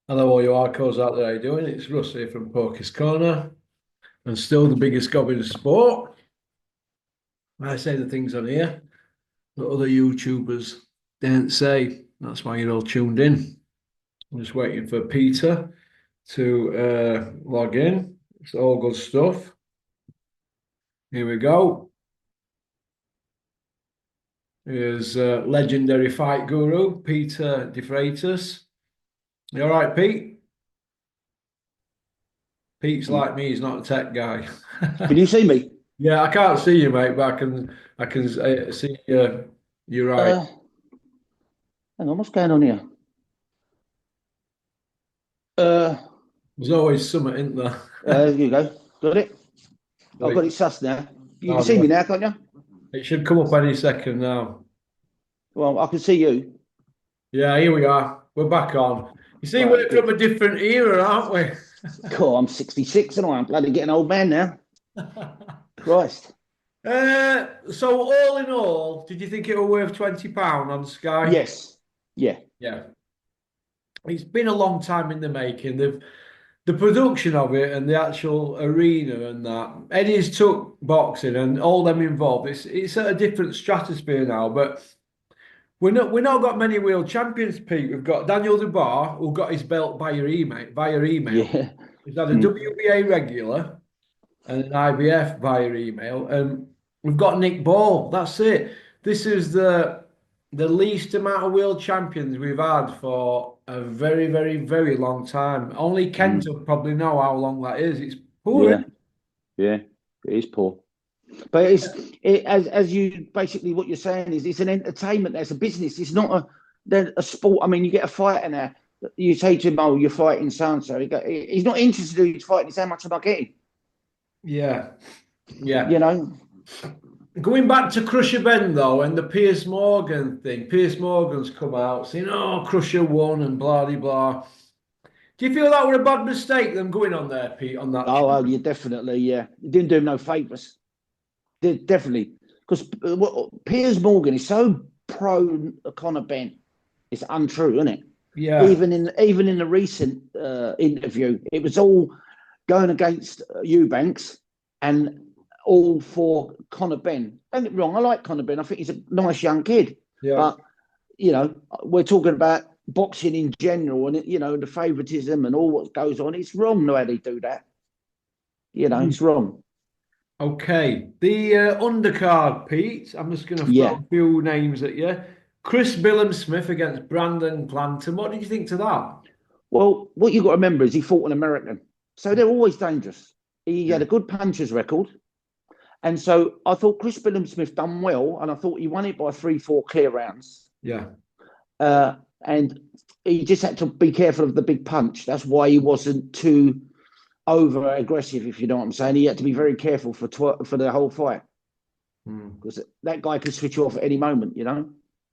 Hello, all you hardcores out there. How you doing? It's Russ here from Poker's Corner, and still the biggest gob in the sport. I say the things on here that other YouTubers don't say. That's why you're all tuned in. I'm just waiting for Peter to log in. It's all good stuff. Here we go. Here's legendary fight guru Peter DeFreitas. You all right, Pete? Pete's like me. He's not a tech guy. Can you see me? Yeah, I can't see you, mate, but I can see you're right. Uh, Hang on, what's going on here? Uh, There's always something, isn't there? here you go. Got it. I've Right. got it sussed now. You can Oh, see me no. now, can't you? It should come up any second now. Well, I can see you. Yeah, here we are. We're back on. You see, Right, we're from good. a different era, aren't we? Cool, I'm 66 and I'm bloody getting old man now. Christ. So all in all, did you think it was worth £20 on Sky? Yes. Yeah. Yeah. It's been a long time in the making. The production of it and the actual arena and that. Eddie's took boxing and all them involved. It's at a different stratosphere now, but we're not got many world champions, Pete. We've got Daniel Dubois, who got his belt via email. Yeah. He's had a Mm. WBA regular and an IBF via email. And we've got Nick Ball. That's it. This is the least amount of world champions we've had for a very, very, very long time. Only Kent Mm. will probably know how long that is. It's poor, Yeah. isn't Yeah. It is poor. But as you basically what you're saying is it's an entertainment. There's a business. It's not a sport. I mean, you get a fighter now. You say to him, "Oh, you're fighting so and so." He's not interested in who's fighting. It's how much am I getting? Yeah, yeah. You know? Going back to Crusher Ben though, and the Piers Morgan thing, Piers Morgan's come out saying, "Oh, Crusher won," and blah blah blah. Do you feel that were a bad mistake them going on there, Pete, on that Oh, show? well, you definitely, yeah. It didn't do him no favours. Did definitely because Piers Morgan is so pro Conor Ben. It's untrue, isn't it? Yeah, Even in the recent interview, it was all going against Eubanks and all for Conor Ben. Don't get me wrong, I like Conor Ben. I think he's a nice young kid, yeah. but you know, we're talking about boxing in general, and the favouritism and all what goes on. It's wrong the way they do that. It's wrong. Okay. The undercard, Pete. I'm just going to throw Yeah. a few names at you. Chris Billum Smith against Brandon Planton. What did you think to that? Well, what you've got to remember is he fought an American. So they're always dangerous. He Yeah. had a good puncher's record. And so I thought Chris Billum Smith done well, and I thought he won it by 3-4 clear rounds. Yeah. And he just had to be careful of the big punch. That's why he wasn't too over aggressive, if you know what I'm saying. He had to be very careful for the whole fight Mm. because that guy could switch you off at any moment.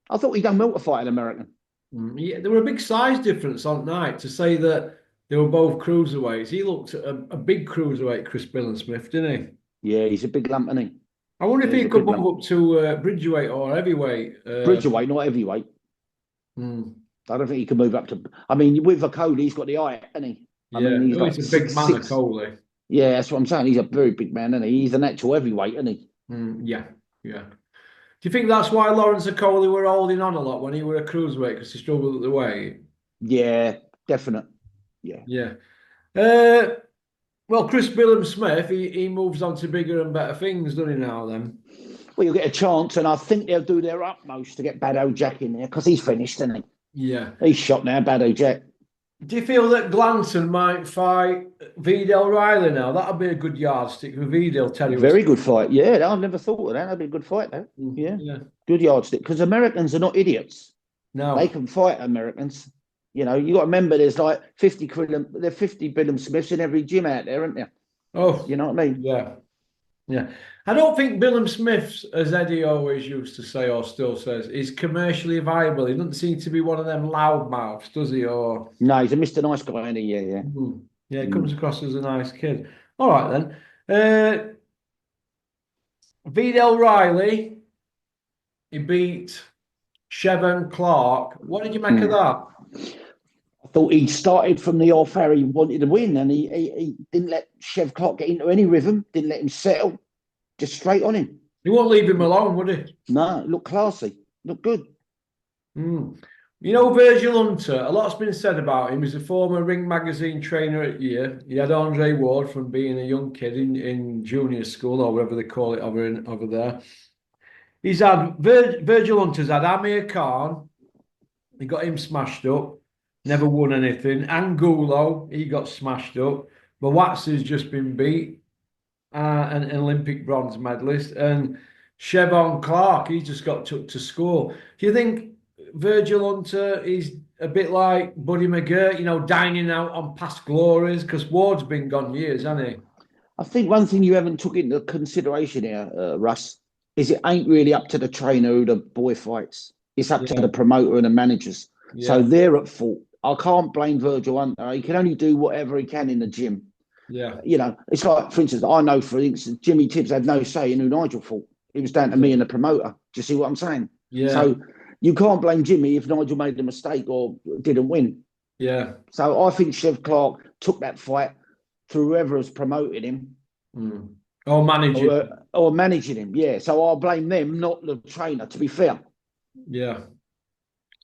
I thought he done well to fight an American. Yeah, there were a big size difference on night to say that they were both cruiserweights. He looked a big cruiserweight, Chris Billum Smith, didn't he? Yeah, he's a big lump, isn't he? I wonder if Yeah, he's he a could big move lump. up to Bridgeweight or heavyweight. Bridgerweight, not heavyweight. Hmm. I don't think he can move up to. I mean, with a code, he's got the height, hasn't he? I Yeah, mean, he's oh, he's like a big six man, a six. Coley. Yeah, that's what I'm saying. He's a very big man, isn't he? He's an actual heavyweight, isn't he? Yeah, yeah. Do you think that's why Lawrence Coley were holding on a lot when he were a cruiserweight because he struggled at the weight? Yeah, definite. Yeah. Yeah. Uh, well, Chris Billum Smith, he moves on to bigger and better things, doesn't he now then? Well, you'll get a chance, and I think they'll do their utmost to get Bado Jack in there because he's finished, isn't he? Yeah. He's shot now, Bado Jack. Do you feel that Glanton might fight Vidal Riley now? That'd be a good yardstick for Vidal, Terry was. Very good fight. Yeah, I never thought of that. That'd be a good fight, though. Yeah, Yeah. good yardstick because Americans are not idiots. They No. can fight Americans. You got to remember there's like 50 there are 50 Billum Smiths in every gym out there, aren't there? Oh, You know what I mean? yeah. Yeah. I don't think Billum Smith's, as Eddie always used to say or still says, is commercially viable. He doesn't seem to be one of them loudmouths, does he? Or No, he's a Mr. Nice guy, isn't he? Yeah, yeah. Yeah, he comes Mm. across as a nice kid. All right then. Vidal Riley, he beat Chevon Clark. What did you make of Mm. that? thought he'd started from the off where he wanted to win, and he didn't let Chev Clark get into any rhythm, didn't let him settle, just straight on him. He won't leave him alone, would he? No, it looked classy, looked good. Mm. You know, Virgil Hunter, a lot's been said about him. He's a former Ring Magazine trainer at year. He had Andre Ward from being a young kid in junior school, or whatever they call it over there. He's had Virgil Hunter's had Amir Khan. He got him smashed up. Never won anything. Angulo, he got smashed up. Bawatsy's just been beat. An Olympic bronze medalist. And Chevon Clark, he just got took to school. Do you think Virgil Hunter is a bit like Buddy McGirt, you know, dining out on past glories? Because Ward's been gone years, hasn't he? I think one thing you haven't took into consideration here, Russ, is it ain't really up to the trainer who the boy fights. It's up to the promoter and the managers. Yeah. So they're at fault. I can't blame Virgil Hunter. He can only do whatever he can in the gym. Yeah. You know, it's like, for instance, I know, for instance, Jimmy Tibbs had no say in who Nigel fought. It was down to me and the promoter. Do you see what I'm saying? Yeah. So you can't blame Jimmy if Nigel made a mistake or didn't win. Yeah. So I think Chev Clark took that fight through whoever has promoted him. Mm. Or managing. Or managing him, yeah. So I'll blame them, not the trainer, to be fair. Yeah.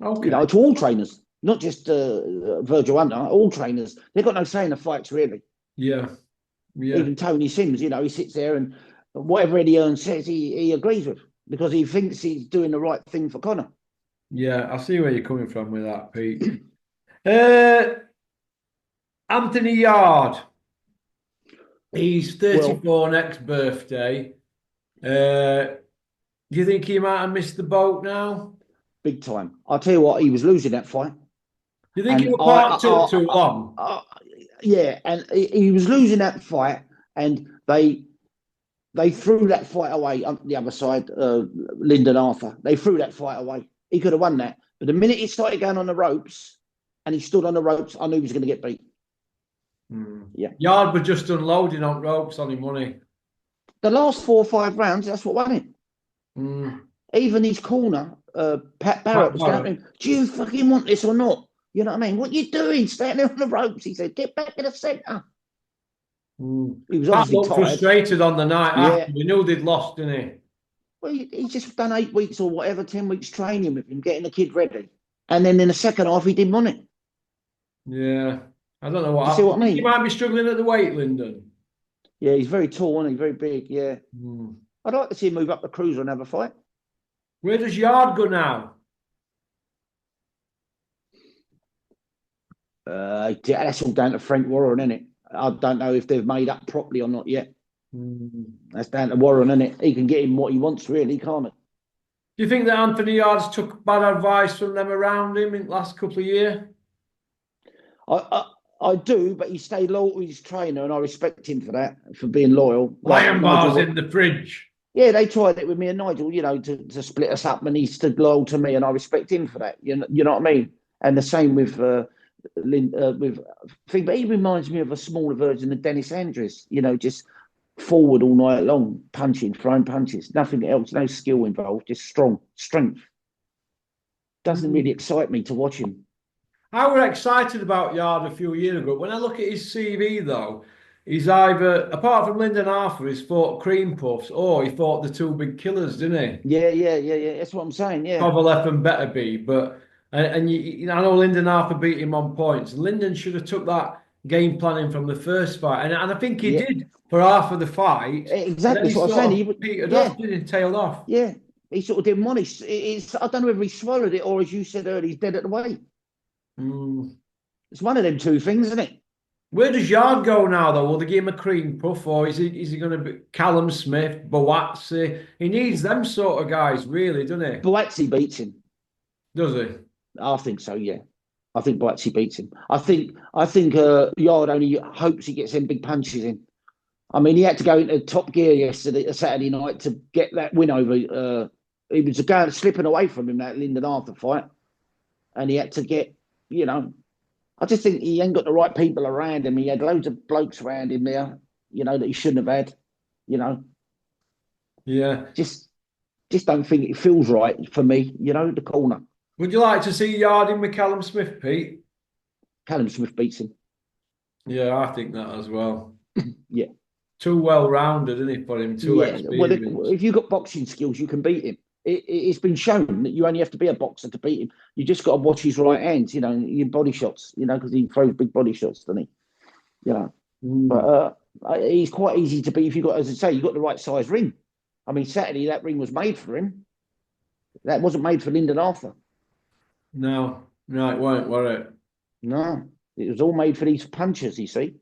Okay. You know, to all trainers, not just Virgil Hunter, all trainers. They've got no say in the fights, really. Yeah. Yeah. Even Tony Sims, you know, he sits there and whatever Eddie Hearn says, he agrees with because he thinks he's doing the right thing for Conor. Yeah, I see where you're coming from with that, Pete. Anthony Yard. He's 34 next birthday. Do you think he might have missed the boat now? Big time. I'll tell you what, he was losing that fight. Do you think he was parked too long? Yeah, and he was losing that fight, and they threw that fight away on the other side, Lyndon Arthur. They threw that fight away. He could have won that. But the minute he started going on the ropes, and he stood on the ropes, I knew he was going to get beat. Yeah. Yard was just unloading on ropes on him, wasn't he? The last 4 or 5 rounds, that's what won it. Even his corner, Pat Barrett was going to him, do you fucking want this or not? You know what I mean? What are you doing standing on the ropes? He said, get back in the centre. He was obviously tired. Frustrated on the night after. He knew they'd lost, didn't he? Well, he's just done 8 weeks or whatever, 10 weeks training with him, getting the kid ready. And then in the second half, he didn't want it. Yeah. I don't know what happened. See what I mean? He might be struggling at the weight, Lyndon. Yeah, he's very tall, isn't he? Very big, yeah. I'd like to see him move up the cruiser and have a fight. Where does Yard go now? That's all down to Frank Warren, isn't it? I don't know if they've made up properly or not yet. That's down to Warren, isn't it? He can get him what he wants, really, can't it? Do you think that Anthony Yards took bad advice from them around him in the last couple of years? I do, but he stayed loyal to his trainer, and I respect him for that, for being loyal. Lion bars in the fridge. Yeah, they tried it with me and Nigel, you know, to split us up, and he stood loyal to me, and I respect him for that. You know what I mean? And the same with thing, but he reminds me of a smaller version of Dennis Andrews. You know, just forward all night long, punching, throwing punches, nothing else, no skill involved, just strength. Doesn't really excite me to watch him. I was excited about Yard a few years ago. When I look at his CV, though, he's either, apart from Lyndon Arthur, he's fought Cream Puffs, or he fought the 2 big killers, didn't he? Yeah. That's what I'm saying. Yeah. Kovalev and Betterby, but I know Lyndon Arthur beat him on points. Lyndon should have took that game planning from the first fight, and I think he did for half of the fight. Exactly, that's what I'm saying. He petered off, didn't he? Tailed off. Yeah, he sort of didn't want it. I don't know whether he swallowed it or, as you said earlier, he's dead at the weight. It's one of them 2 things, isn't it? Where does Yard go now, though? Will they give him a cream puff, or is he going to be Callum Smith, Bawatsy? He needs them sort of guys, really, doesn't he? Bawatsy beats him. Does he? I think so, yeah. I think Bawatsy beats him. I think Yard only hopes he gets them big punches in. I mean, he had to go into top gear Saturday night to get that win over. He was slipping away from him, that Lyndon Arthur fight. And he had to get, you know, I just think he ain't got the right people around him. He had loads of blokes around him there, you know, that he shouldn't have had, you know. Yeah. Just don't think it feels right for me, you know, the corner. Would you like to see Yard in with Callum Smith, Pete? Callum Smith beats him. Yeah, I think that as well. Yeah. Too well-rounded, isn't he, for him? Too Yeah. Well, experienced. if you've got boxing skills, you can beat him. It's been shown that you only have to be a boxer to beat him. You just got to watch his right hands, your body shots, because he throws big body shots, doesn't he? But he's quite easy to beat if you got, as I say, you got the right size ring. I mean, Saturday that ring was made for him. That wasn't made for Lyndon Arthur. No, no, it weren't, were it? No, it was all made for these punchers. You see.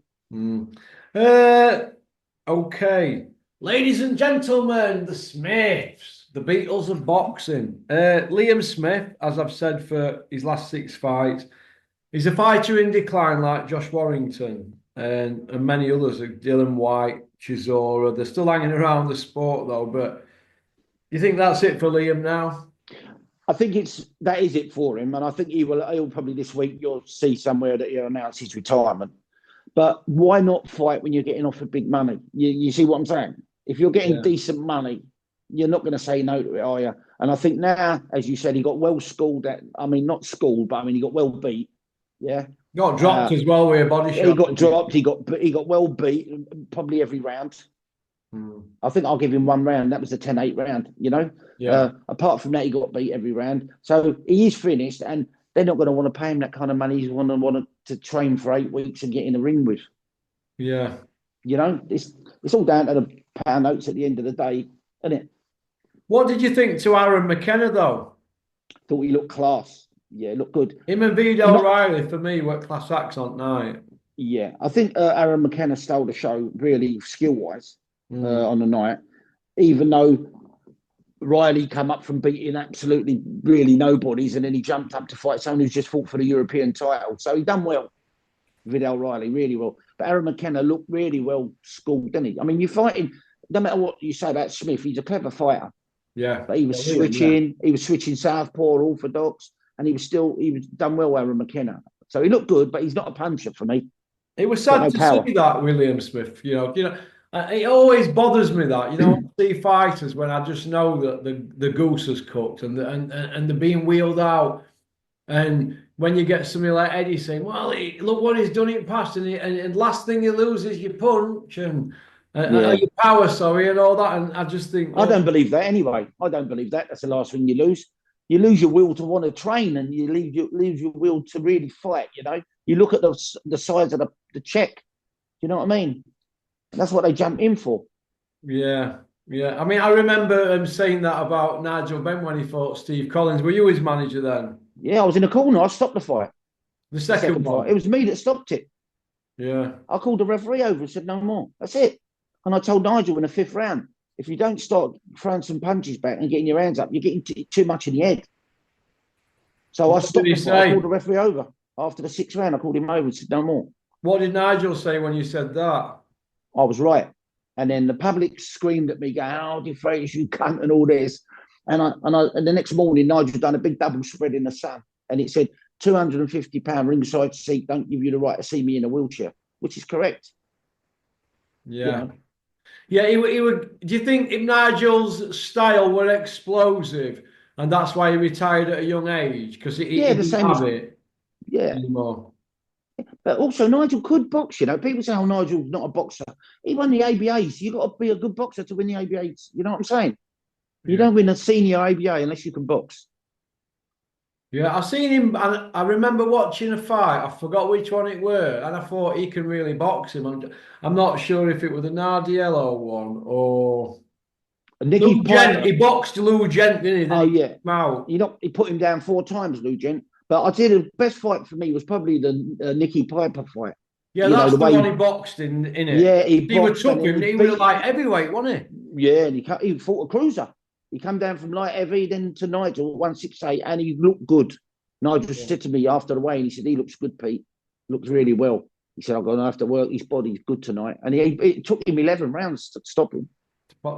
Okay, ladies and gentlemen, the Smiths, the Beatles of boxing. Liam Smith, as I've said for his last 6 fights, he's a fighter in decline like Josh Warrington and many others, like Dylan White, Chisora. They're still hanging around the sport though, but you think that's it for Liam now? I think that is it for him, and I think he'll probably this week you'll see somewhere that he'll announce his retirement. But why not fight when you're getting offered big money? You see what I'm saying? If you're getting decent money, you're not going to say no to it, are you? And I think now, as you said, he got well schooled. Not schooled, but he got well beat. Yeah, Got dropped as well with a body shot. He got dropped. He got well beat, probably every round. I think I'll give him 1 round. That was the 10-8 round. Yeah. Apart from that, he got beat every round. So he is finished, and they're not going to want to pay him that kind of money. He's going to want to train for 8 weeks and get in the ring with. Yeah. It's all down to the pound notes at the end of the day, isn't it? What did you think to Aaron McKenna though? Thought he looked class. Yeah, looked good. Him and Vidal Riley for me were class acts on night. Yeah, I think Aaron McKenna stole the show really skill-wise on the night, even though Riley come up from beating absolutely really nobodies, and then he jumped up to fight someone who's just fought for the European title. So he done well, Vidal Riley, really well. But Aaron McKenna looked really well schooled, didn't he? I mean, you're fighting, no matter what you say about Smith, he's a clever fighter. Yeah. But he was switching southpaw, orthodox, and he was done well, Aaron McKenna. So he looked good, but he's not a puncher for me. It was sad to see that, William Smith. It always bothers me that I see fighters when I just know that the goose has cooked and they're being wheeled out, and when you get somebody like Eddie saying, "Well, look what he's done in the past," and last thing he loses your punch and your power, and all that, and I just think I don't believe that anyway. I don't believe that. That's the last thing you lose. You lose your will to want to train, and you lose your will to really fight. You look at the size of the check. You know what I mean? That's what they jump in for. Yeah. I mean, I remember him saying that about Nigel Benn when he fought Steve Collins. Were you his manager then? Yeah, I was in the corner. I stopped the fight. The second one? Fight. It was me that stopped it. Yeah. I called the referee over and said, no more. That's it. And I told Nigel in the 5th round, if you don't start throwing some punches back and getting your hands up, you're getting too much in the head. So I stopped the fight. I called the referee over. After the 6th round, I called him over and said, no more. What did Nigel say when you said that? I was right. And then the public screamed at me, going, "Oh, DeFreitas, you cunt," and all this. And the next morning, Nigel done a big double spread in the Sun, and it said, £250 ringside seat don't give you the right to see me in a wheelchair, which is correct. Yeah. Yeah, he would. Do you think if Nigel's style were explosive, and that's why he retired at a young age? Because he didn't have it anymore. But also, Nigel could box. People say, "Oh, Nigel's not a boxer." He won the ABAs. You got to be a good boxer to win the ABAs. You know what I'm saying? Yeah. You don't win a senior ABA unless you can box. Yeah, I seen him. I remember watching a fight. I forgot which one it were, and I thought he can really box him. I'm not sure if it was the Nardiello one or Nicky Gent. He boxed Lou Gent, didn't he? Oh yeah. He put him down 4 times, Lou Gent. But I tell you, the best fight for me was probably the Nicky Piper fight. Yeah, that's the one he boxed in it. Yeah, he was tough him. He was like heavyweight, wasn't he? Yeah, and he fought a cruiser. He come down from light heavy, then to Nigel at 168, and he looked good. Nigel said to me after the weigh-in, he said, "He looks good, Pete. Looks really well." He said, "I'm going to have to work his body. He's good tonight." And it took him 11 rounds to stop him.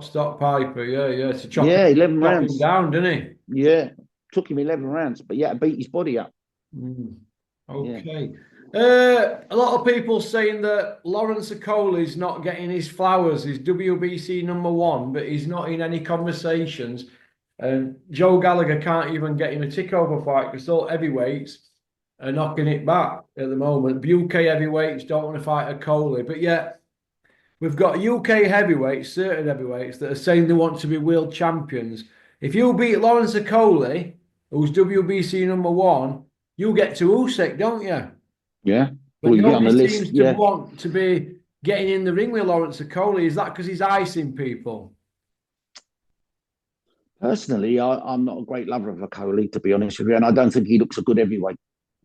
Stop Piper, yeah. To chop 11 rounds. Him down, didn't he? Yeah, took him 11 rounds, but yeah, beat his body up. Okay. Yeah. A lot of people saying that Lawrence Okolie is not getting his flowers. He's WBC #1, but he's not in any conversations. And Joe Gallagher can't even get him a takeover fight because they're all heavyweights. are knocking it back at the moment. UK heavyweights don't want to fight a Coley, but yet we've got UK heavyweights, certain heavyweights, that are saying they want to be world champions. If you beat Lawrence Coley, who's WBC #1, you get to Usyk, don't you? Yeah. But Well, you get on nobody the list. seems to Yeah. want to be getting in the ring with Lawrence Coley. Is that because he's icing people? Personally, I'm not a great lover of a Coley, to be honest with you, and I don't think he looks a good heavyweight.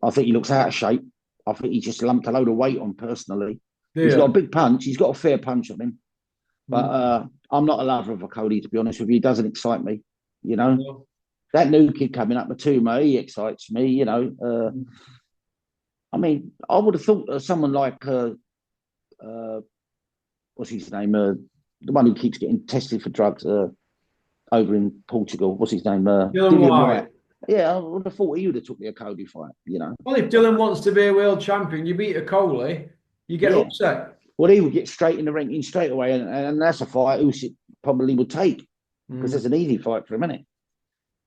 I think he looks out of shape. I think he just lumped a load of weight on personally. He's got a Yeah. big punch. He's got a fair punch on him. But I'm not a lover of a Cody, to be honest with you. He doesn't excite me. You know, that new kid coming up, Matuma, he excites me. You know, I mean, I would have thought someone like what's his name, the one who keeps getting tested for drugs over in Portugal. What's his name? Dylan White. Yeah, I would have thought he would have took the Cody fight. You know. Well, if Dylan wants to be a world champion, you beat a Coley, you get upset. Well, he would get straight in the ranking straight away, and that's a fight Usyk probably would take because it's an easy fight for him, isn't it?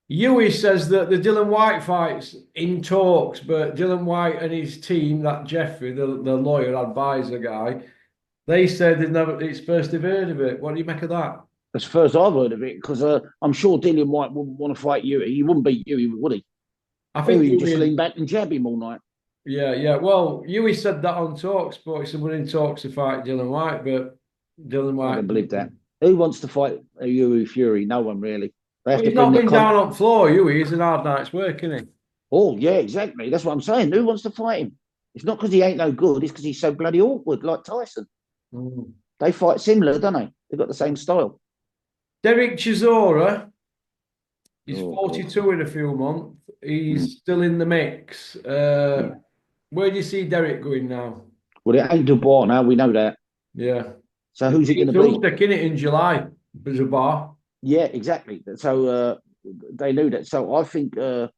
Huey says that the Dylan White fight's in talks, but Dylan White and his team, that Jeffrey, the lawyer advisor guy, they said it's first they've heard of it. What do you make of that? As first I've heard of it, because I'm sure Dylan White wouldn't want to fight Huey. He wouldn't beat Huey, would he? I think he would just lean back and jab him all night. Yeah. Well, Huey said that on Talksport. He said we're in talks to fight Dylan White, but Dylan White. I don't believe that. Who wants to fight Huey Fury? No one really. He's not been down on floor, Huey. He's an hard night's work, isn't he? Oh, yeah, exactly. That's what I'm saying. Who wants to fight him? It's not because he ain't no good. It's because he's so bloody awkward, like Tyson. They fight similar, don't they? They've got the same style. Derek Chisora, he's 42 in a few months. He's still in the mix. Where do you see Derek going now? Well, it ain't Dubois now. We know that. Yeah. So who's it going to be? He's taking it in July. Dubois. Yeah, exactly. So they knew that. So I think they're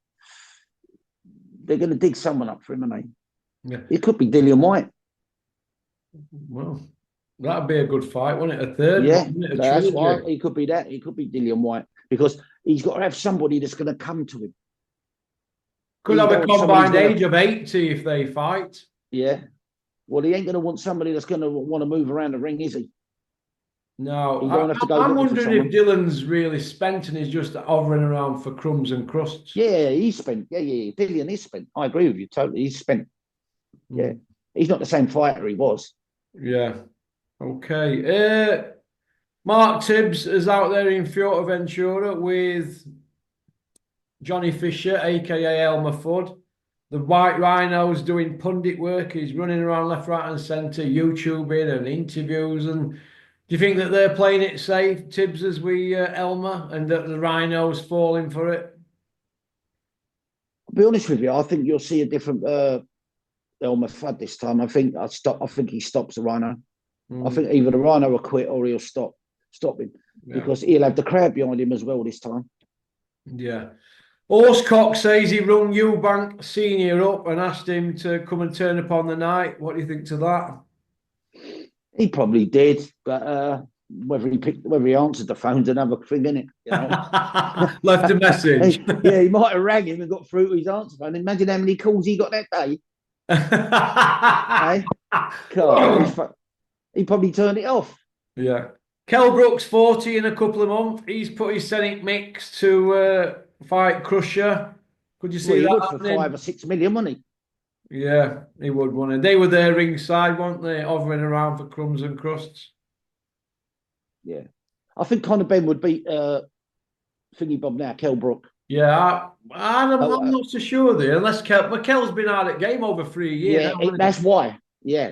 going to dig someone up for him, aren't they? Yeah. It could be Dillian White. Well, that'd be a good fight, wouldn't it? A third. Yeah, that's why he could be that. He could be Dillian White because he's got to have somebody that's going to come to him. Could have a combined age of 80 if they fight. Yeah. Well, he ain't going to want somebody that's going to want to move around the ring, is he? No. I'm wondering if Dylan's really spent and he's just hovering around for crumbs and crusts. Yeah, he's spent. Yeah. Dillian is spent. I agree with you totally. He's spent. Yeah. He's not the same fighter he was. Yeah. Okay. Mark Tibbs is out there in Fuerteventura with Johnny Fisher, aka Elmer Fudd. The White Rhino's doing pundit work. He's running around left, right, and centre, YouTubing and interviews. And do you think that they're playing it safe, Tibbs, as we Elmer, and that the Rhino's falling for it? I'll be honest with you. I think you'll see a different Elmer Fudd this time. I think he stops the Rhino. I think either the Rhino will quit or he'll stop him because he'll have the crowd behind him as well this time. Yeah. Horsecock says he rung Eubank Senior up and asked him to come and turn up on the night. What do you think to that? He probably did, but whether he answered the phone's another thing, isn't it? You know? Left a message. He might have rang him and got through to his answer phone. Imagine how many calls he got that day. Hey? God, he probably turned it off. Yeah. Kell Brook's 40 in a couple of months. He's put his Senate mix to fight Crusher. Could you see that? He would for 5 or 6 million, wouldn't he? Yeah, he would, wouldn't he? They were there ringside, weren't they? Hovering around for crumbs and crusts. Yeah. I think Conor Benn would beat Thingy Bob now, Kell Brook. Yeah, I'm not so sure there, unless Kell's been out at game over 3 years. Yeah, that's why. Yeah.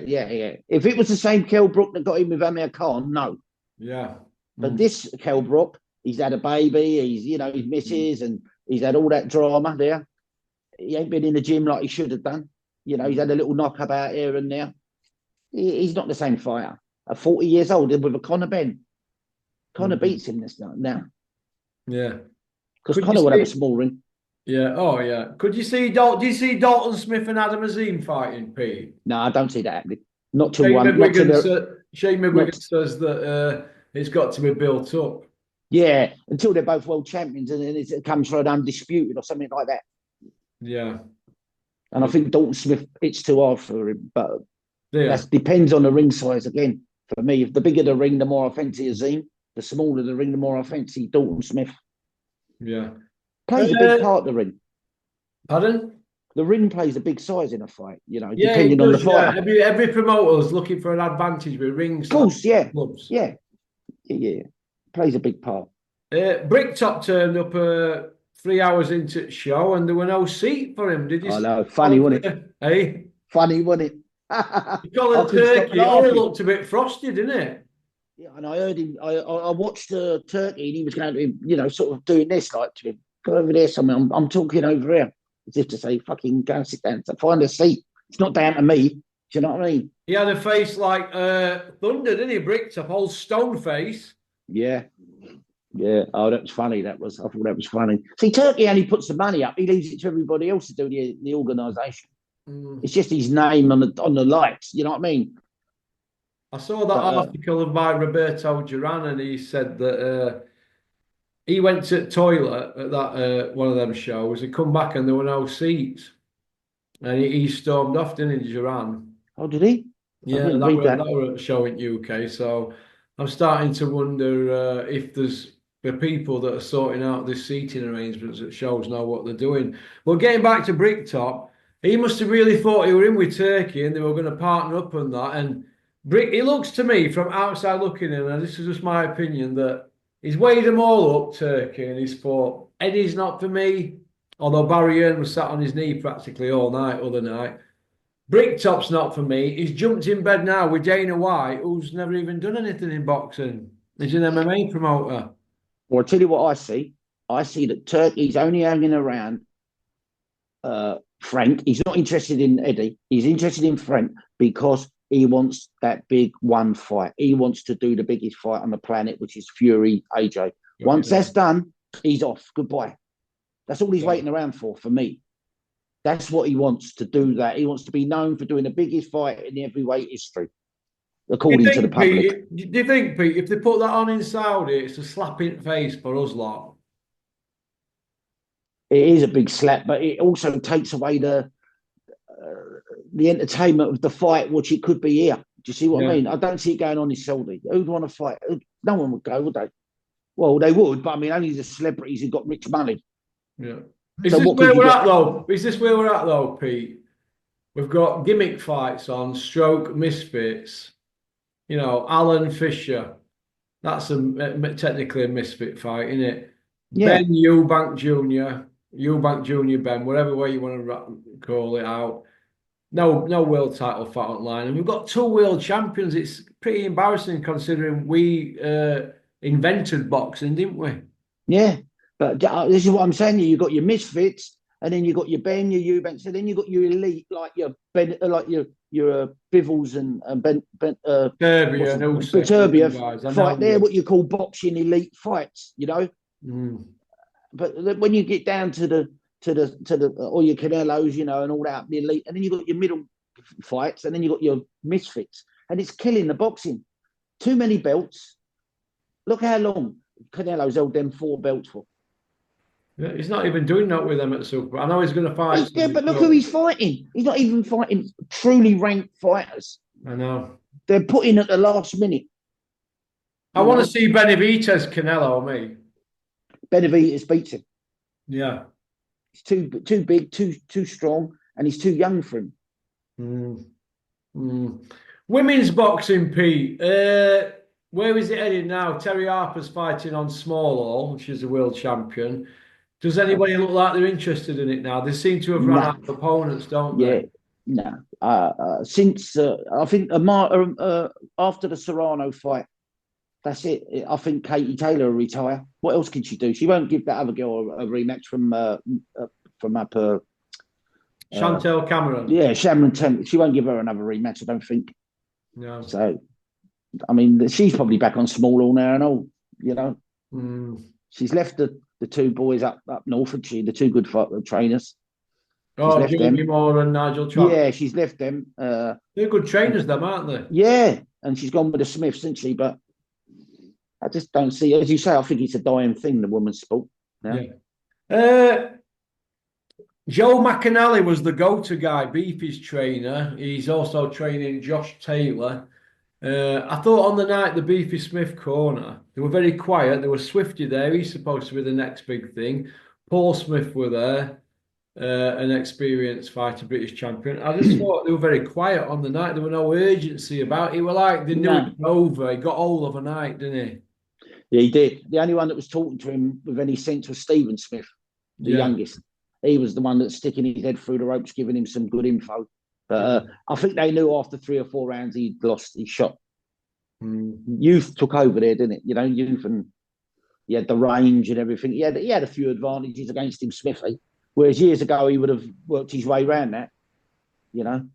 If it was the same Kell Brook that got him with Amir Khan, no. Yeah. But this Kell Brook, he's had a baby, his missus, and he's had all that drama there. He ain't been in the gym like he should have done. He's had a little knock about here and there. He's not the same fighter. At 40 years old with a Conor Benn. Conor beats him this now. Yeah. Because Conor would have a small ring. Yeah. Oh, yeah. Do you see Dalton Smith and Adam Azim fighting, Pete? No, I don't see that happening. Not to Shane McGuigan says that it's got to be built up. Yeah, until they're both world champions and it comes for an undisputed or something like that. Yeah. And I think Dalton Smith, it's too hard for him. But Yeah, that depends on the ring size again. For me, if the bigger the ring, the more I fancy Azim. The smaller the ring, the more I fancy Dalton Smith. yeah. Plays a big part, the ring. Pardon? The ring plays a big size in a fight, Yeah, it depending on the does. Yeah, fighter. every promoter's looking for an advantage with rings. Of course, yeah. Clubs. Yeah. Plays a big part. Bricktop turned up 3 hours into the show and there were no seat for him. Did you I see? know. Funny, wasn't it? Hey? Funny, wasn't it? You call I it couldn't stop turkey. It all laughing. looked a bit frosty, didn't it? Yeah, and I heard him. I watched Turkey, and he was going to him, sort of doing this, like to him, go over there somewhere. I'm talking over here, as if to say, fucking go and sit down. So find a seat. It's not down to me. Do you know what I mean? He had a face like thunder, didn't he? Bricktop, old stone face. Yeah. Yeah. Oh, that was funny. I thought that was funny. See, Turkey only puts the money up. He leaves it to everybody else to do the organisation. It's just his name on the lights. You know what I mean? I saw that article by Roberto Duran, and he said that he went to the toilet at that one of them shows. He come back and there were no seats, and he stormed off, didn't he, Duran? Oh, did he? Yeah, that were a show in UK. So I'm starting to wonder if there's the people that are sorting out this seating arrangements at shows know what they're doing. But getting back to Bricktop, he must have really thought he were in with Turkey and they were going to partner up on that. And it looks to me from outside looking in, and this is just my opinion, that he's weighed them all up, Turkey, and he's thought, Eddie's not for me. Although Barry Hearn was sat on his knee practically all night, other night. Bricktop's not for me. He's jumped in bed now with Dana White, who's never even done anything in boxing. He's an MMA promoter. Well, I'll tell you what I see. I see that Turkey's only hanging around Frank. He's not interested in Eddie. He's interested in Frank because he wants that big one fight. He wants to do the biggest fight on the planet, which is Fury AJ. Once that's done, he's off. Goodbye. That's all he's waiting around for me. That's what he wants to do. That he wants to be known for doing the biggest fight in the heavyweight history, according to the public. Do you think, Pete, if they put that on in Saudi, it's a slap in the face for us lot? It is a big slap, but it also takes away the entertainment of the fight, which it could be here. Do you see what I mean? I don't see it going on in Saudi. Who'd want to fight? No one would go, would they? Well, they would, but I mean, only the celebrities who got rich money. Yeah. Is this where we're at, though? Is this where we're at, though, Pete? We've got gimmick fights on, stroke misfits. You know, Alan Fisher. That's technically a misfit fight, isn't it? Yeah. Ben Eubank Jr., Ben, whatever way you want to call it out. No world title fight online. And we've got 2 world champions. It's pretty embarrassing considering we invented boxing, didn't we? Yeah. But this is what I'm saying. You've got your misfits, and then you've got your Ben, your Eubank, so then you've got your elite, like your Ben, like your Bivels and Ben Turbia and also Turbia fight. They're what you call boxing elite fights, you know. But when you get down to the all your Canelos, you know, and all that, the elite, and then you've got your middle fights, and then you've got your misfits, and it's killing the boxing. Too many belts. Look how long Canelo's held them 4 belts for. Yeah, he's not even doing that with them at the Super. I know he's going to fight. Yeah, but look who he's fighting. He's not even fighting truly ranked fighters. I know. They're putting at the last minute. I want to see Benavidez Canelo, me. Benavidez beats him. Yeah. He's too big, too strong, and he's too young for him. Women's boxing, Pete. Where is it headed now? Terry Harper's fighting on Small Hall, which is a world champion. Does anybody look like they're interested in it now? They seem to have run out of opponents, don't they? Yeah, no. Since I think after the Serrano fight, that's it. I think Katie Taylor will retire. What else can she do? She won't give that other girl a rematch from up. Chantel Cameron. Yeah, Cameron Temple. She won't give her another rematch, I don't think. No. So, I mean, she's probably back on Small Hall now and all. You know, She's left the 2 boys up north, and the 2 good trainers. Georgie Moore and Nigel Trott. Yeah, she's left them. They're good trainers, them, aren't they? Yeah, and she's gone with the Smiths, isn't she? But I just don't see, as you say, I think it's a dying thing, the women's sport. Yeah. Joe McAnally was the go-to guy, Beefy's trainer. He's also training Josh Taylor. I thought on the night the Beefy Smith corner, they were very quiet. There was Swifty there. He's supposed to be the next big thing. Paul Smith were there, an experienced fighter, British champion. I just thought they were very quiet on the night. There were no urgency about it. They were like they knew it was over. He got all overnight, didn't he? Yeah, he did. The only one that was talking to him with any sense was Stephen Smith, the youngest. He was the one that's sticking his head through the ropes, giving him some good info. But I think they knew after 3 or 4 rounds he'd lost his shot. Youth took over there, didn't it? You know, youth, and he had the range and everything. He had a few advantages against him, Smithy. Whereas years ago he would have worked his way around that, you know.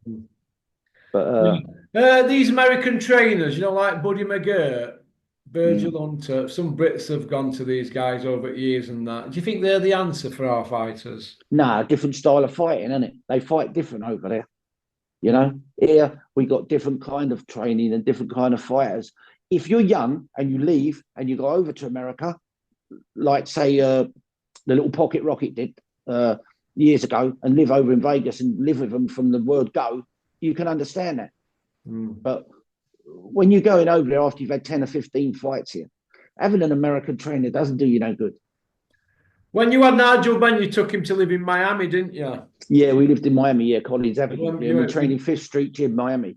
But these American trainers, you know, like Buddy McGirt, Virgil Hunter, some Brits have gone to these guys over years and that. Do you think they're the answer for our fighters? Nah, different style of fighting, isn't it? They fight different over there. You know, here we got different kind of training and different kind of fighters. If you're young and you leave and you go over to America, like say the little Pocket Rocket did years ago, and live over in Vegas and live with them from the word go, you can understand that. But when you're going over there after you've had 10 or 15 fights here, having an American trainer doesn't do you no good. When you had Nigel Benn, you took him to live in Miami, didn't you? Yeah, we lived in Miami, Collins Avenue. Yeah, we trained in 5th Street Gym, Miami.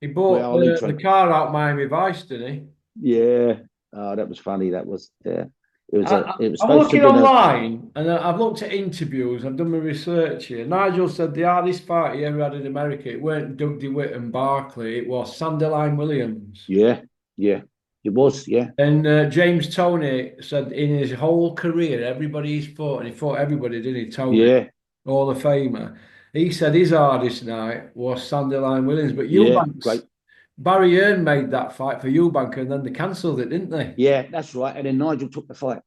He bought the car out Miami Vice, didn't he? Yeah. Oh, that was funny. That was, yeah. It was I'm looking online and I've looked at interviews. I've done my research here. Nigel said the hardest fight he ever had in America, it weren't Doug DeWitt and Barkley, it was Sanderline Williams. Yeah, it was, yeah. And James Toney said in his whole career, everybody he's fought, and he fought everybody, didn't he? Toney, yeah, Hall of Famer. He said his hardest night was Sanderline Williams, but Eubank, Barry Hearn made that fight for Eubank, and then they cancelled it, didn't they? Yeah, that's right. And then Nigel took the fight.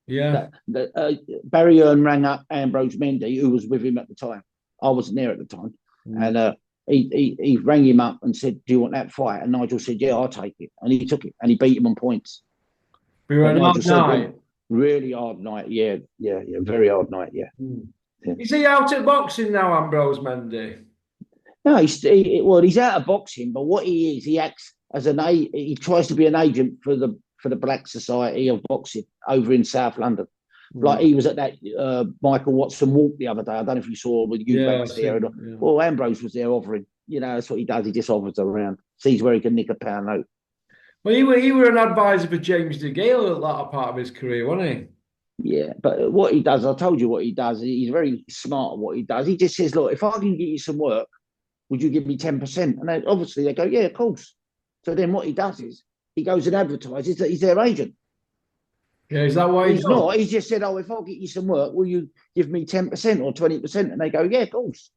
Yeah. Barry Hearn rang up Ambrose Mendy, who was with him at the time. I wasn't there at the time. And he rang him up and said, do you want that fight? And Nigel said, yeah, I'll take it. And he took it, and he beat him on points. We were a hard night. Really hard night. Yeah. Very hard night, yeah. Is he out at boxing now, Ambrose Mendy? No, he's out of boxing, but what he is, he acts as he tries to be an agent for the Black Society of Boxing over in South London. Like he was at that Michael Watson walk the other day. I don't know if you saw with Eubank there. Well, Ambrose was there offering. You know, that's what he does. He just offers around, sees where he can nick a pound note. Well, he were an advisor for James DeGale at that part of his career, wasn't he? Yeah, but what he does, I told you what he does. He's very smart at what he does. He just says, look, if I can get you some work, would you give me 10%? And obviously they go, yeah, of course. So then what he does is he goes and advertises that he's their agent. Yeah, is that why he's not? He's just said, oh, if I'll get you some work, will you give me 10% or 20%? And they go, yeah, of course.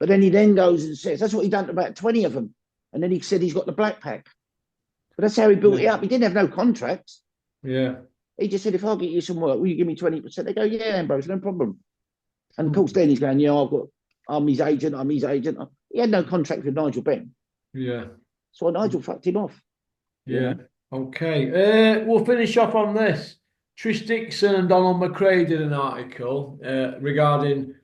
But then he then goes and says, that's what he done to about 20 of them. And then he said he's got the black pack. But that's how he built it up. He didn't have no contracts. Yeah. He just said, if I'll get you some work, will you give me 20%? They go, yeah, Ambrose, no problem. And of course, then he's going, yeah, I'm his agent. He had no contract with Nigel Benn. Yeah. So Nigel fucked him off. Yeah. Okay. We'll finish off on this. Trish Dixon and Donald McRae did an article regarding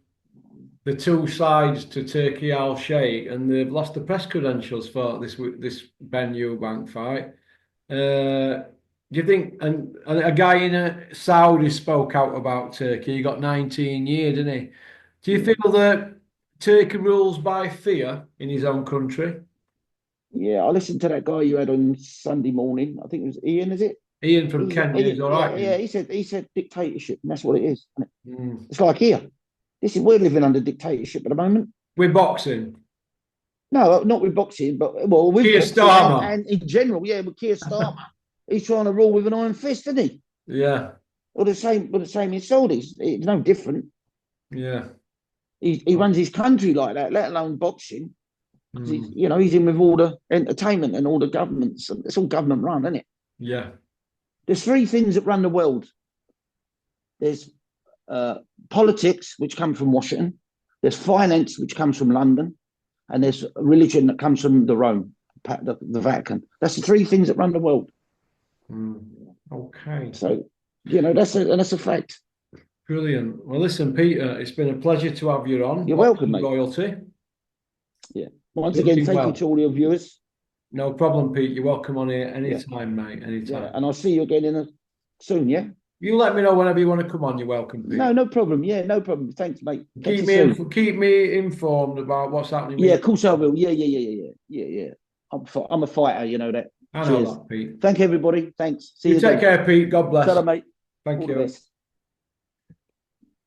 the two sides to Turkey Al Sheikh, and they've lost the press credentials for this Ben Eubank fight. Do you think, and a guy in Saudi spoke out about Turkey, he got 19 years, didn't he? Do you feel that Turkey rules by fear in his own country? Yeah, I listened to that guy you had on Sunday morning. I think it was Ian, is it? Ian from Kenya, he's all right. Yeah, he said dictatorship, and that's what it is. Isn't it? It's like here. We're living under dictatorship at the moment. With boxing? No, not with boxing, but with Keir Starmer. And in general, yeah, with Keir Starmer. He's trying to rule with an iron fist, isn't he? Yeah. Or the same in Saudis. It's no different. Yeah. He runs his country like that, let alone boxing. He's in with all the entertainment and all the governments. It's all government run, isn't it? Yeah. There's 3 things that run the world. There's politics, which come from Washington. There's finance, which comes from London. And there's religion that comes from the Rome, the Vatican. That's the 3 things that run the world. Okay. So, that's a fact. Brilliant. Well, listen, Peter, it's been a pleasure to have you on. You're welcome, mate. Royalty. Yeah. Once Wish again, you thank you well. to all your viewers. No problem, Pete. You're welcome on here Yeah. anytime, mate. Anytime. Yeah. And I'll see you again soon, yeah? You let me know whenever you want to come on. You're welcome, Pete. No problem. Yeah, no problem. Thanks, mate. Keep me informed about what's happening. Yeah, of course I will. Yeah. I'm a fighter, you know that. I know Cheers. that, Pete. Thank you, everybody. Thanks. See You you take again. care, Pete. God bless. Ta-ra, mate. Thank All you. the best.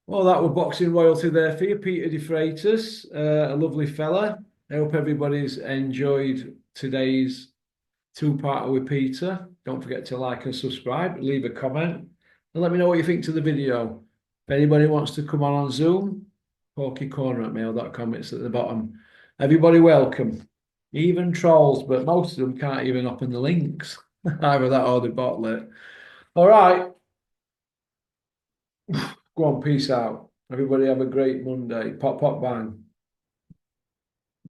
Well, that was boxing royalty there for you, Peter De Freitas, a lovely fella. I hope everybody's enjoyed today's two-parter with Peter. Don't forget to like and subscribe, leave a comment, and let me know what you think to the video. If anybody wants to come on Zoom, porkycorner@mail.com, it's at the bottom. Everybody welcome, even trolls, but most of them can't even open the links. Either that or they bottle it. All right. Go on, peace out. Everybody have a great Monday. Pop, pop, bang.